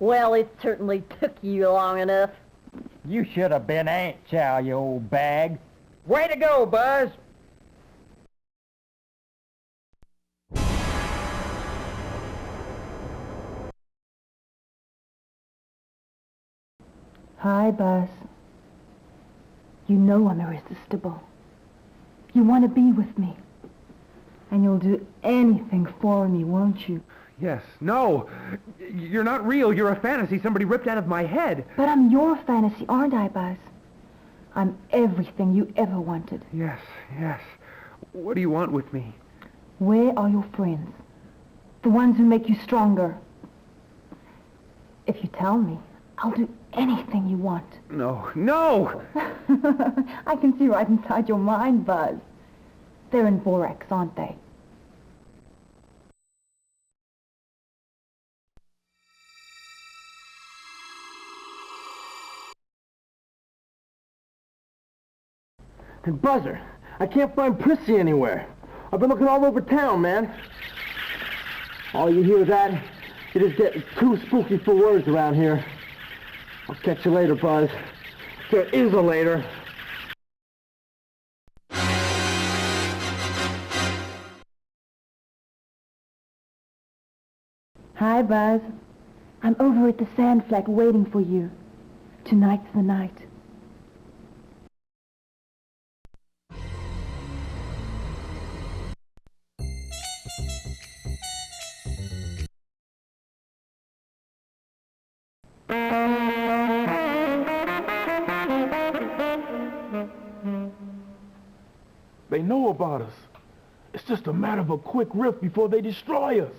Well, it certainly took you long enough. You should have been Aunt Chow, you old bag. Way to go, Buzz! Hi, Buzz. You know I'm irresistible. You want to be with me. And you'll do anything for me, won't you? Yes. No. You're not real. You're a fantasy somebody ripped out of my head. But I'm your fantasy, aren't I, Buzz? I'm everything you ever wanted. Yes, yes. What do you want with me? Where are your friends? The ones who make you stronger. If you tell me, I'll do anything you want. No, no! I can see right inside your mind, Buzz. They're in borax, aren't they? And Buzzer, I can't find Prissy anywhere. I've been looking all over town, man. All you hear that, it is getting too spooky for words around here. I'll catch you later, Buzz. There is a later. Hi, Buzz. I'm over at the sand flat waiting for you. Tonight's the night. They know about us. It's just a matter of a quick rift before they destroy us.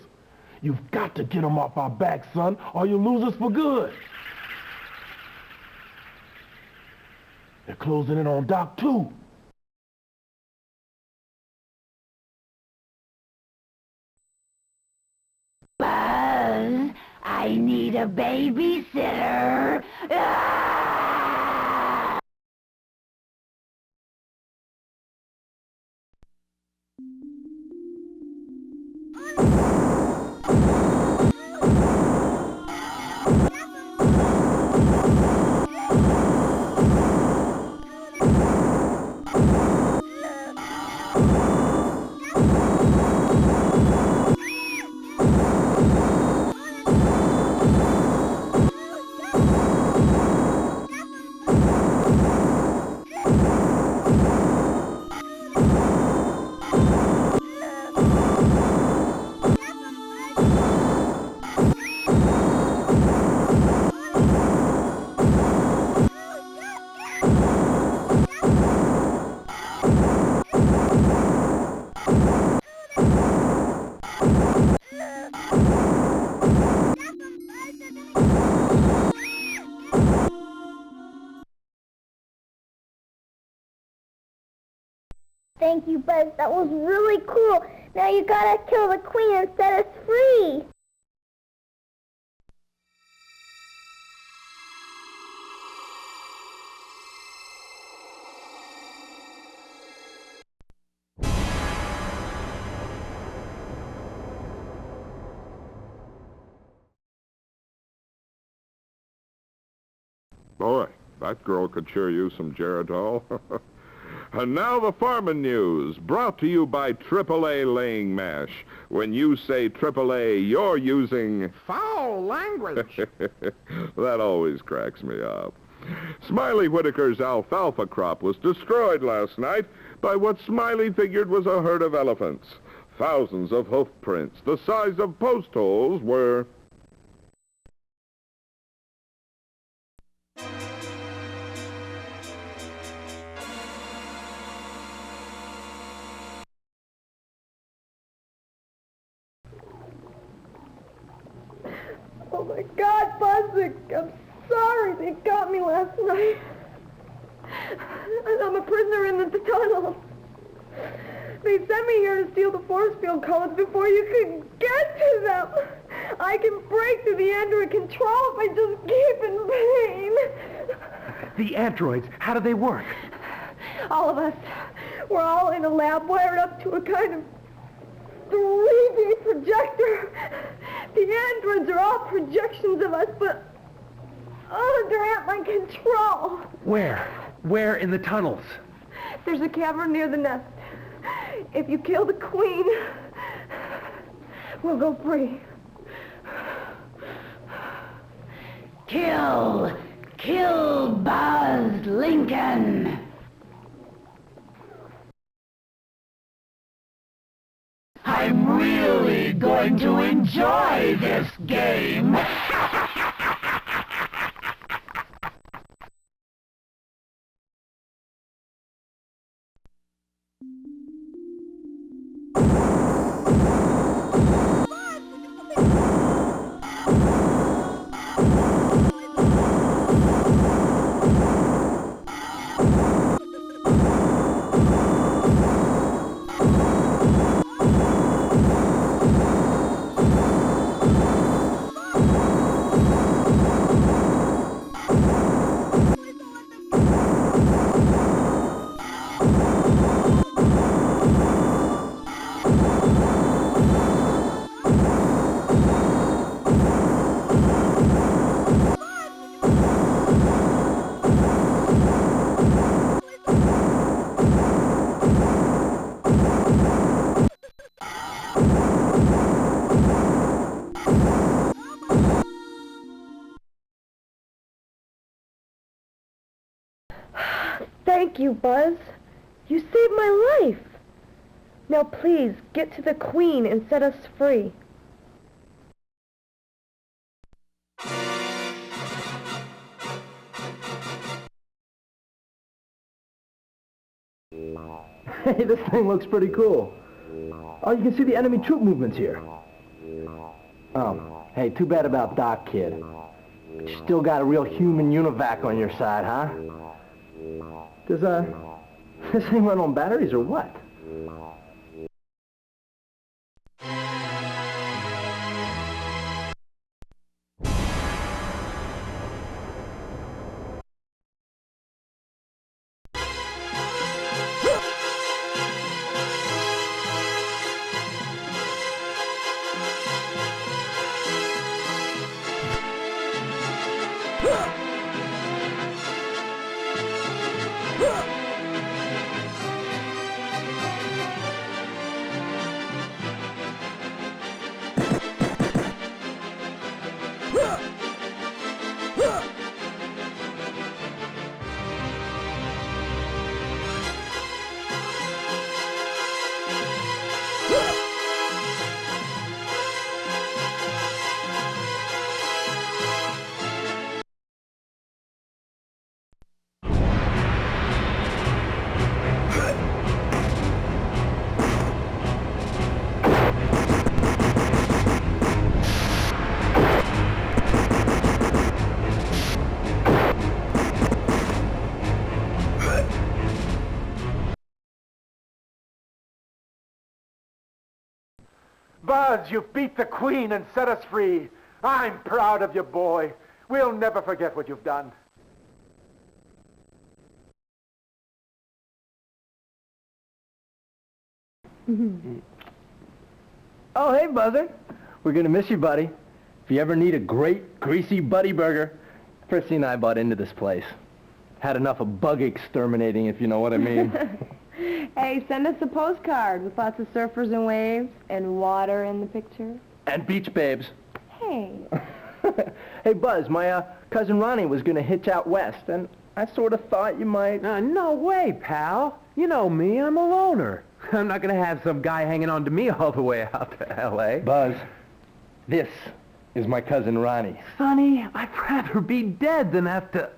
You've got to get them off our backs, son, or you'll lose us for good. They're closing in on Doc, too. Buzz, I need a babysitter. Ah! Thank you, Buzz. That was really cool. Now you gotta kill the queen and set us free. Boy, that girl could sure use some Geritol. And now the farming news, brought to you by AAA Laying Mash. When you say AAA, you're using foul language. That always cracks me up. Smiley Whitaker's alfalfa crop was destroyed last night by what Smiley figured was a herd of elephants. Thousands of hoof prints, the size of post holes, were... Oh my God, Buzz, I'm sorry they got me last night. I'm a prisoner in the tunnel. They sent me here to steal the force field codes before you could get to them. I can break through the android control if I just keep in pain. The androids, how do they work? All of us, we're all in a lab wired up to a kind of 3D projector. The androids are all projections of us, but they're at my control. Where? Where in the tunnels? There's a cavern near the nest. If you kill the queen, we'll go free. Kill Buzz Lincoln. I'm really going to enjoy this game. Thank you, Buzz. You saved my life. Now please, get to the Queen and set us free. Hey, this thing looks pretty cool. Oh, you can see the enemy troop movements here. Oh, hey, too bad about Doc, kid. You still got a real human univac on your side, huh? Does, this thing run on batteries or what? Buzz, you beat the Queen and set us free. I'm proud of you, boy. We'll never forget what you've done. Oh, hey, Buzzer. We're gonna miss you, buddy. If you ever need a great, greasy buddy burger, Prissy and I bought into this place. Had enough of bug exterminating, if you know what I mean. Hey, send us a postcard with lots of surfers and waves and water in the picture. And beach babes. Hey. Hey, Buzz, my cousin Ronnie was gonna hitch out west, and I sort of thought you might... No way, pal. You know me, I'm a loner. I'm not gonna have some guy hanging on to me all the way out to L.A. Buzz, this is my cousin Ronnie. Sonny, I'd rather be dead than have to...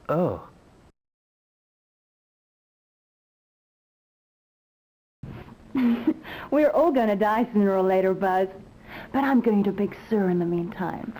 Oh. We're all gonna die sooner or later, Buzz. But I'm going to Big Sur in the meantime.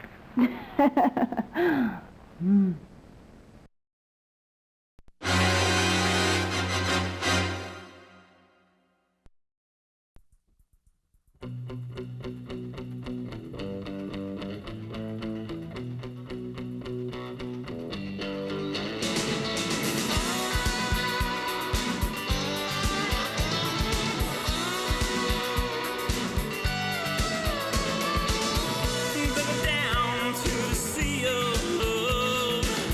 Down to the sea of love.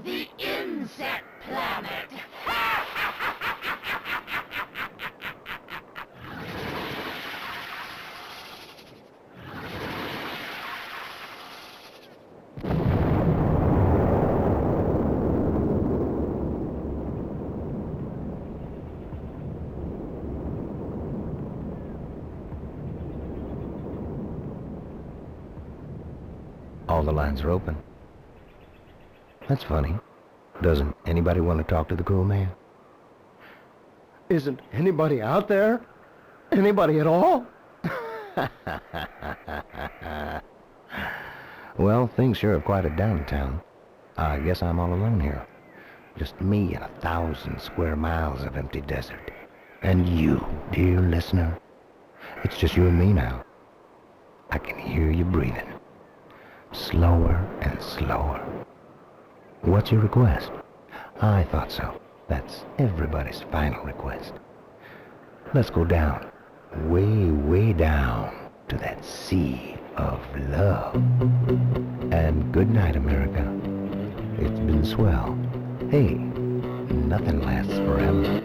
the insect planet. All the lines are open. That's funny. Doesn't anybody want to talk to the cool man? Isn't anybody out there? Anybody at all? Well, things sure have quieted down in town. I guess I'm all alone here. Just me and 1,000 square miles of empty desert. And you, dear listener. It's just you and me now. I can hear you breathing. Slower and slower. What's your request? I thought so. That's everybody's final request. Let's go down, way, way down to that sea of love. And good night, America. It's been swell. Hey, nothing lasts forever.